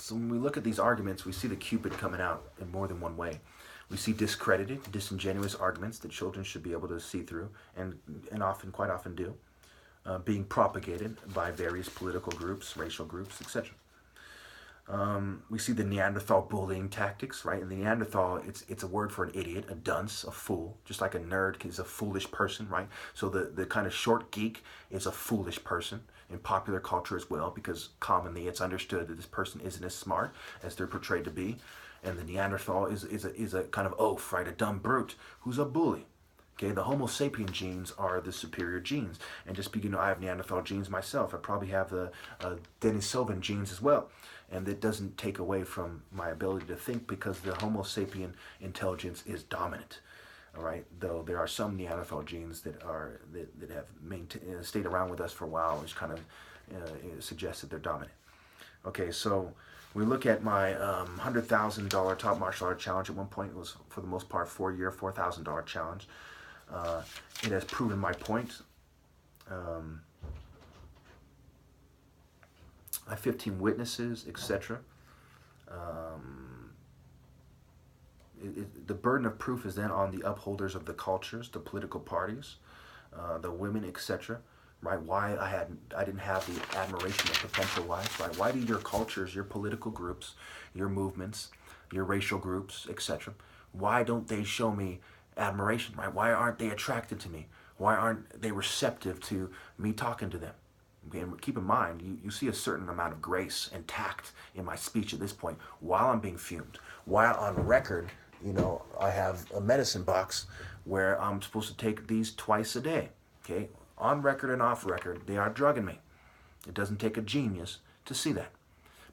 So when we look at these arguments, we see the Cupid coming out in more than one way. We see discredited, disingenuous arguments that children should be able to see through, and often, quite often do, being propagated by various political groups, racial groups, etc. We see the Neanderthal bullying tactics, right? In the Neanderthal, it's a word for an idiot, a dunce, a fool, just like a nerd is a foolish person, right? So the kind of short geek is a foolish person in popular culture as well, because commonly it's understood that this person isn't as smart as they're portrayed to be. And the Neanderthal is a kind of oaf, right? A dumb brute who's a bully. Okay, the Homo sapien genes are the superior genes. And just because I have Neanderthal genes myself, I probably have the Denisovan genes as well. And that doesn't take away from my ability to think, because the Homo sapien intelligence is dominant. All right, though there are some Neanderthal genes that have stayed around with us for a while, which kind of suggests that they're dominant. Okay, so we look at my $100,000 top martial art challenge. At one point, it was for the most part 4-year, $4,000 challenge. It has proven my point. I have 15 witnesses, etc. The burden of proof is then on the upholders of the cultures, the political parties, the women, etc. Right? Why I didn't have the admiration of potential wives. Right? Why do your cultures, your political groups, your movements, your racial groups, etc. Why don't they show me admiration? Right? Why aren't they attracted to me? Why aren't they receptive to me talking to them? Okay, and keep in mind, you see a certain amount of grace and tact in my speech at this point while I'm being fumed. While on record, I have a medicine box where I'm supposed to take these twice a day. Okay, on record and off record, they are drugging me. It doesn't take a genius to see that.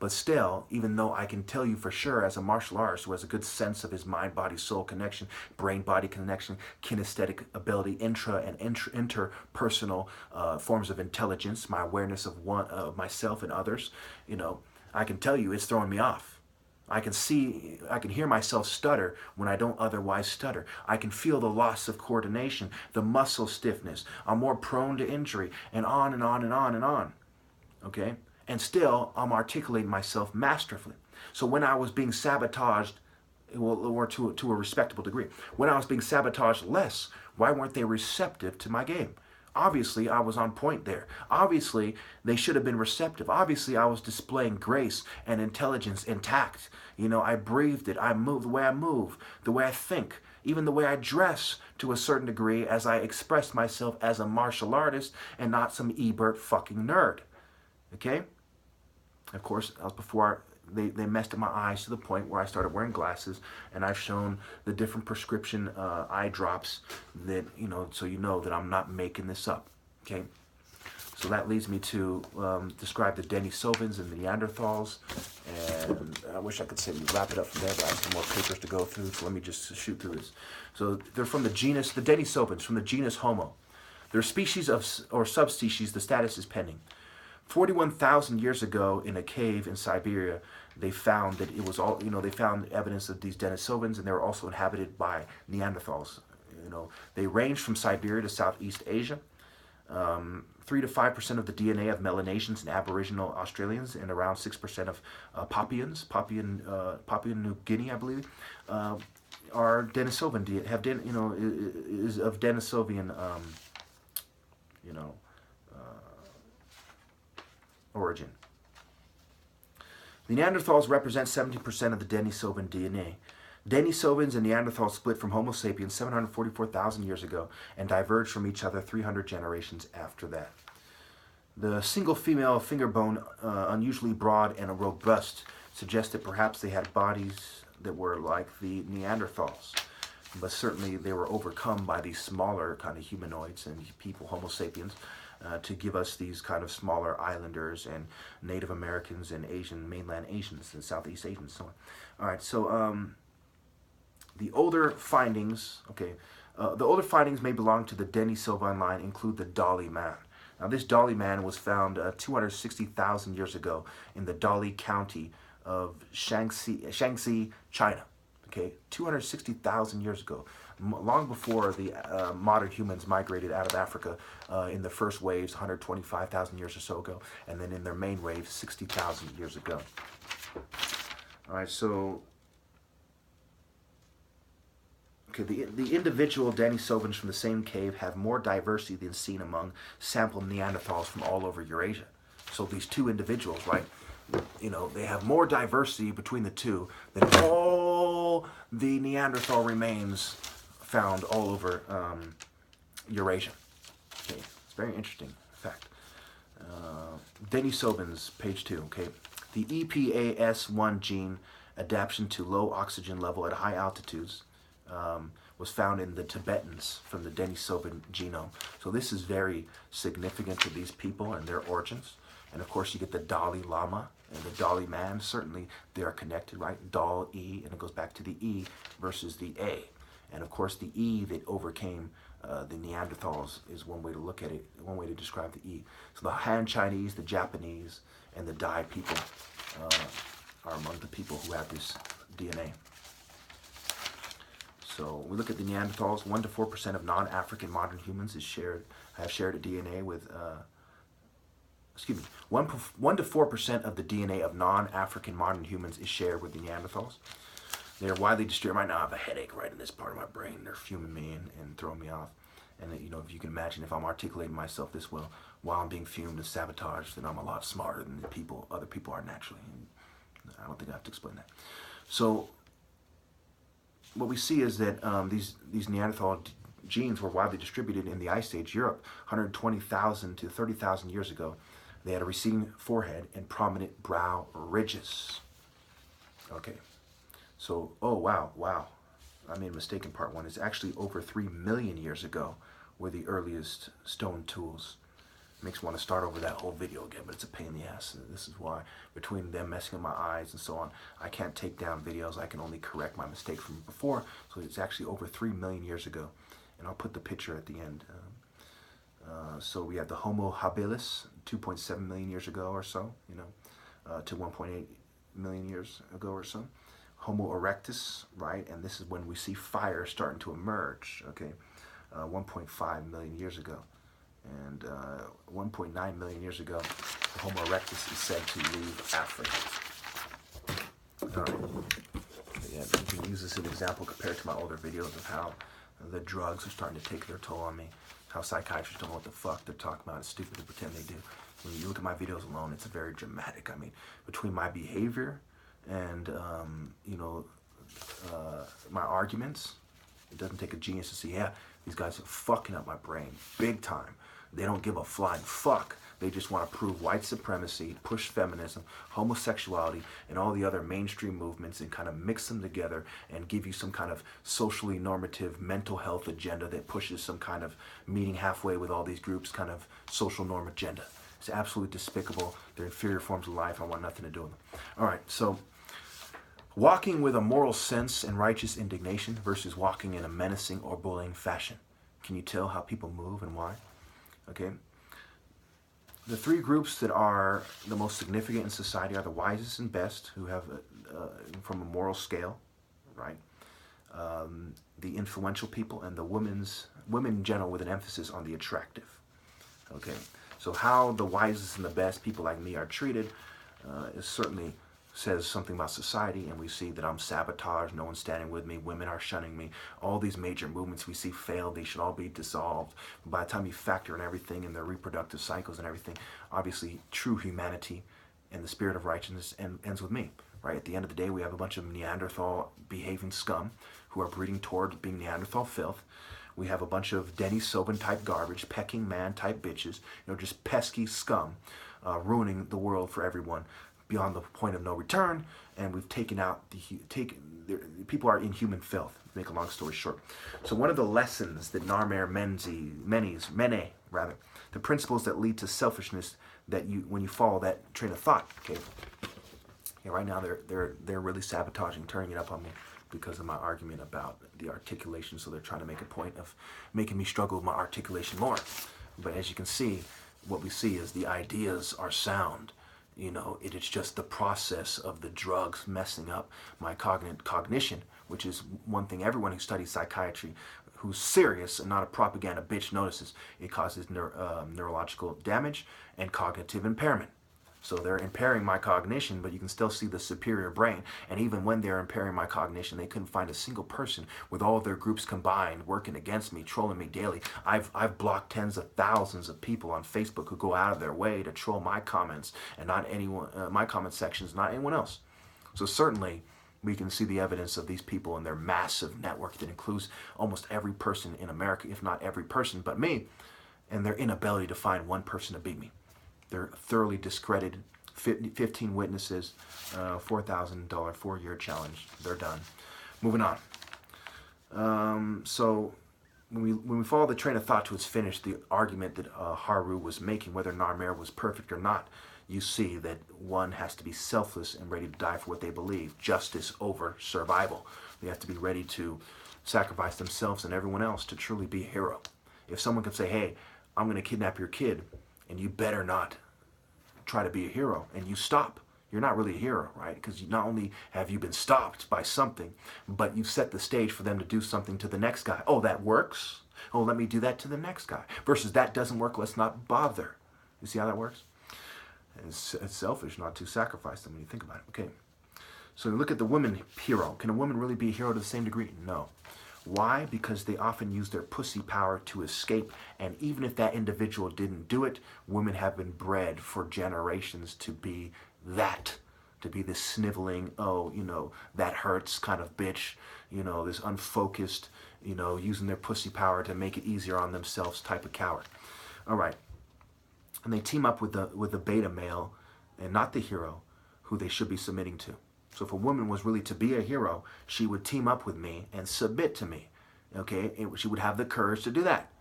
But still, even though I can tell you for sure as a martial artist who has a good sense of his mind-body-soul connection, brain-body connection, kinesthetic ability, intra and interpersonal forms of intelligence, my awareness of myself and others, I can tell you it's throwing me off. I can hear myself stutter when I don't otherwise stutter. I can feel the loss of coordination, the muscle stiffness. I'm more prone to injury, and on and on and on and on. Okay? And still, I'm articulating myself masterfully. So when I was being sabotaged, or to a respectable degree, when I was being sabotaged less, why weren't they receptive to my game? Obviously, I was on point there. Obviously, they should have been receptive. Obviously, I was displaying grace and intelligence and tact. I breathed it. I moved the way I move, the way I think, even the way I dress to a certain degree as I express myself as a martial artist and not some Ebert fucking nerd. Okay? Of course, that was before they messed up my eyes to the point where I started wearing glasses, and I've shown the different prescription eye drops that, so that I'm not making this up. Okay? So that leads me to describe the Denisovans and the Neanderthals, and I wish I could say we wrap it up from there, but I have some more papers to go through, so let me just shoot through this. So they're from the Denisovans, from the genus Homo. They're species or subspecies, the status is pending. 41,000 years ago in a cave in Siberia, they found that it was all, they found evidence of these Denisovans, and they were also inhabited by Neanderthals. They range from Siberia to Southeast Asia. 3 to 5% of the DNA of Melanesians and Aboriginal Australians, and around 6% of Papua New Guinea, I believe, are Denisovan, is of Denisovian, origin. The Neanderthals represent 70% of the Denisovan DNA. Denisovans and Neanderthals split from Homo sapiens 744,000 years ago and diverged from each other 300 generations after that. The single female finger bone, unusually broad and robust, suggests that perhaps they had bodies that were like the Neanderthals. But certainly they were overcome by these smaller kind of humanoids and people, Homo sapiens, to give us these kind of smaller islanders and Native Americans and mainland Asians and Southeast Asians and so on. All right, so the older findings, may belong to the Denisovan line, include the Dali man. Now, this Dali man was found 260,000 years ago in the Dali County of Shaanxi, China. Okay, 260,000 years ago, long before the modern humans migrated out of Africa in the first waves, 125,000 years or so ago, and then in their main wave, 60,000 years ago. All right, so okay, the individual Denisovans from the same cave have more diversity than seen among sampled Neanderthals from all over Eurasia. So these two individuals, right? You know, they have more diversity between the two than all the Neanderthal remains found all over Eurasia. Okay, it's very interesting fact. Denisovans, page 2. Okay, the EPAS1 gene adaptation to low oxygen level at high altitudes was found in the Tibetans from the Denisovan genome. So this is very significant to these people and their origins. And of course, you get the Dalai Lama and the Dalai Man. Certainly, they are connected, right? Dal E, and it goes back to the E versus the A. And of course, the E that overcame the Neanderthals is one way to look at it, one way to describe the E. So the Han Chinese, the Japanese, and the Dai people are among the people who have this DNA. So we look at the Neanderthals. 1 to 4% of non-African modern humans have shared a DNA with. 1 to 4% of the DNA of non-African modern humans is shared with the Neanderthals. They are widely distributed. Right now, I have a headache right in this part of my brain. They're fuming me and throwing me off. And you know, if you can imagine, if I'm articulating myself this well while I'm being fumed and sabotaged, then I'm a lot smarter than other people are naturally. And I don't think I have to explain that. So what we see is that these Neanderthal genes were widely distributed in the Ice Age Europe 120,000 to 30,000 years ago. They had a receding forehead and prominent brow ridges. Okay. So, oh, wow. I made a mistake in part 1. It's actually over 3 million years ago were the earliest stone tools. Makes me want to start over that whole video again, but it's a pain in the ass. This is why, between them messing up my eyes and so on, I can't take down videos. I can only correct my mistake from before. So it's actually over 3 million years ago. And I'll put the picture at the end. So we have the Homo habilis, 2.7 million years ago or so, you know, to 1.8 million years ago or so. Homo erectus, right? And this is when we see fire starting to emerge, okay? 1.5 million years ago. And 1.9 million years ago, the Homo erectus is said to leave Africa. All right. Yeah, you can use this as an example compared to my older videos of how the drugs are starting to take their toll on me, how psychiatrists don't know what the fuck they're talking about. It's stupid to pretend they do. When you look at my videos alone, it's very dramatic. I mean, between my behavior and, you know, my arguments, it doesn't take a genius to see, yeah, these guys are fucking up my brain big time. They don't give a flying fuck. They just want to prove white supremacy, push feminism, homosexuality, and all the other mainstream movements and kind of mix them together and give you some kind of socially normative mental health agenda that pushes some kind of meeting halfway with all these groups kind of social norm agenda. It's absolutely despicable. They're inferior forms of life. I want nothing to do with them. All right, so walking with a moral sense and righteous indignation versus walking in a menacing or bullying fashion. Can you tell how people move and why? Okay. The 3 groups that are the most significant in society are the wisest and best, who have, from a moral scale, right? The influential people, and the women in general, with an emphasis on the attractive. Okay. So how the wisest and the best people like me are treated is certainly says something about society, and we see that I'm sabotaged, no one's standing with me, women are shunning me, all these major movements we see failed, they should all be dissolved. But by the time you factor in everything and their reproductive cycles and everything, obviously true humanity and the spirit of righteousness ends with me, right? At the end of the day, we have a bunch of Neanderthal behaving scum who are breeding toward being Neanderthal filth. We have a bunch of Denisovan type garbage, pecking man type bitches, you know, just pesky scum, ruining the world for everyone beyond the point of no return, and we've taken out people are in human filth, to make a long story short. So one of the lessons that Narmer Mene, the principles that lead to selfishness, that when you follow that train of thought, okay, yeah, right now they're really sabotaging, turning it up on me because of my argument about the articulation, so they're trying to make a point of making me struggle with my articulation more. But as you can see, what we see is the ideas are sound. You know, it is just the process of the drugs messing up my cognition, which is one thing everyone who studies psychiatry, who's serious and not a propaganda bitch, notices. It causes neurological damage and cognitive impairment. So they're impairing my cognition, but you can still see the superior brain. And even when they're impairing my cognition, they couldn't find a single person with all of their groups combined working against me, trolling me daily. I've blocked tens of thousands of people on Facebook who go out of their way to troll my comments and not anyone, my comment sections, not anyone else. So certainly we can see the evidence of these people and their massive network that includes almost every person in America, if not every person but me, and their inability to find one person to beat me. They're thoroughly discredited. 15 witnesses, $4,000 4-year challenge. They're done. Moving on. So when we follow the train of thought to its finish, the argument that Haru was making, whether Narmer was perfect or not, you see that one has to be selfless and ready to die for what they believe. Justice over survival. They have to be ready to sacrifice themselves and everyone else to truly be a hero. If someone can say, hey, I'm going to kidnap your kid, and you better not try to be a hero, and you stop, you're not really a hero, right? Because not only have you been stopped by something, but you've set the stage for them to do something to the next guy. Oh, that works? Oh, let me do that to the next guy. Versus that doesn't work, let's not bother. You see how that works? It's selfish not to sacrifice them when you think about it. Okay. So look at the woman hero. Can a woman really be a hero to the same degree? No. Why? Because they often use their pussy power to escape. And even if that individual didn't do it, women have been bred for generations to be that. To be this sniveling, oh, you know, that hurts kind of bitch. You know, this unfocused, you know, using their pussy power to make it easier on themselves type of coward. All right. And they team up with the beta male and not the hero who they should be submitting to. So if a woman was really to be a hero, she would team up with me and submit to me. Okay, she would have the courage to do that,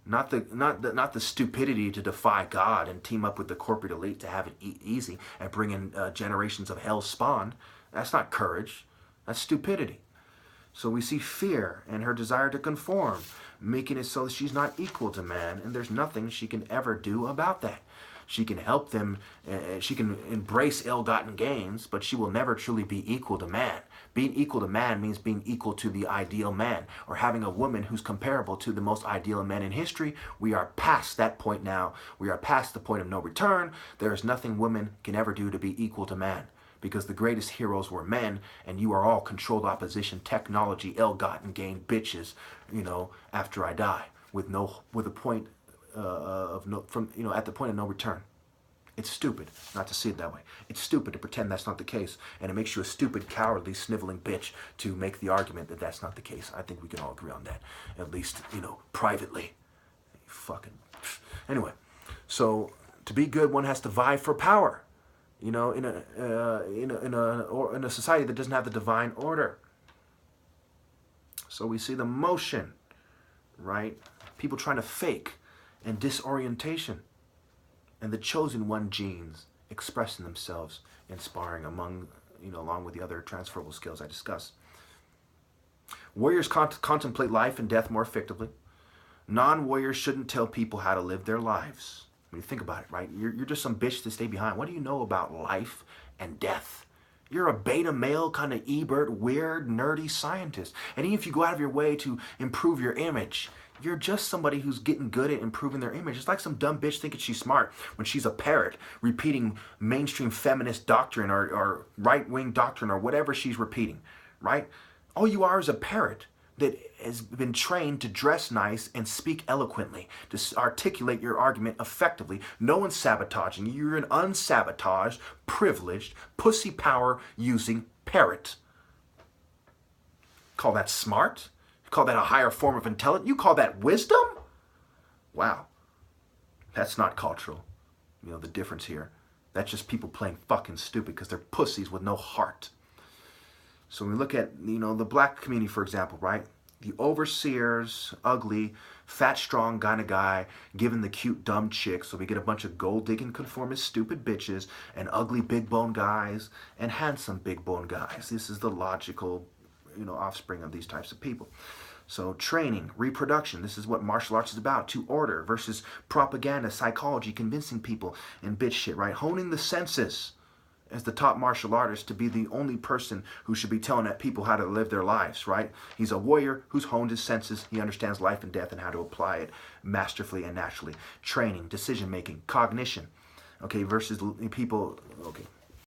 not the stupidity to defy God and team up with the corporate elite to have it easy and bring in generations of hell spawn. That's not courage. That's stupidity. So we see fear and her desire to conform, making it so that she's not equal to man, and there's nothing she can ever do about that. She can help them, she can embrace ill-gotten gains, but she will never truly be equal to man. Being equal to man means being equal to the ideal man, or having a woman who's comparable to the most ideal man in history. We are past that point now. We are past the point of no return. There is nothing women can ever do to be equal to man, because the greatest heroes were men, and you are all controlled opposition, technology, ill-gotten gain bitches, you know, after I die, with a point of no, from, you know, at the point of no return. It's stupid not to see it that way. It's stupid to pretend that's not the case, and it makes you a stupid, cowardly, sniveling bitch to make the argument that that's not the case. I think we can all agree on that, at least, you know, privately. Fucking anyway. So to be good, one has to vie for power. You know, in a society that doesn't have the divine order. So we see the motion, right? People trying to fake and disorientation, and the chosen one genes expressing themselves, inspiring among, you know, along with the other transferable skills I discussed. Warriors contemplate life and death more effectively. Non-warriors shouldn't tell people how to live their lives. When you think about it, right? You're just some bitch to stay behind. What do you know about life and death? You're a beta male, kind of Ebert, weird, nerdy scientist. And even if you go out of your way to improve your image, you're just somebody who's getting good at improving their image. It's like some dumb bitch thinking she's smart when she's a parrot repeating mainstream feminist doctrine or right-wing doctrine or whatever she's repeating, right? All you are is a parrot that has been trained to dress nice and speak eloquently, to articulate your argument effectively. No one's sabotaging you. You're an unsabotaged, privileged, pussy power using parrot. Call that smart? Call that a higher form of intelligence? You call that wisdom? Wow. That's not cultural. You know, the difference here. That's just people playing fucking stupid because they're pussies with no heart. So when we look at, you know, the black community, for example, right? The overseers, ugly, fat, strong kind of guy, giving the cute, dumb chicks. So we get a bunch of gold-digging, conformist, stupid bitches, and ugly, big-bone guys, and handsome, big-bone guys. This is the logical, you know, offspring of these types of people. So training, reproduction, this is what martial arts is about. To order versus propaganda, psychology, convincing people, and bitch shit, right? Honing the senses as the top martial artist to be the only person who should be telling people how to live their lives, right? He's a warrior who's honed his senses. He understands life and death and how to apply it masterfully and naturally. Training, decision-making, cognition, Okay, versus people. Okay,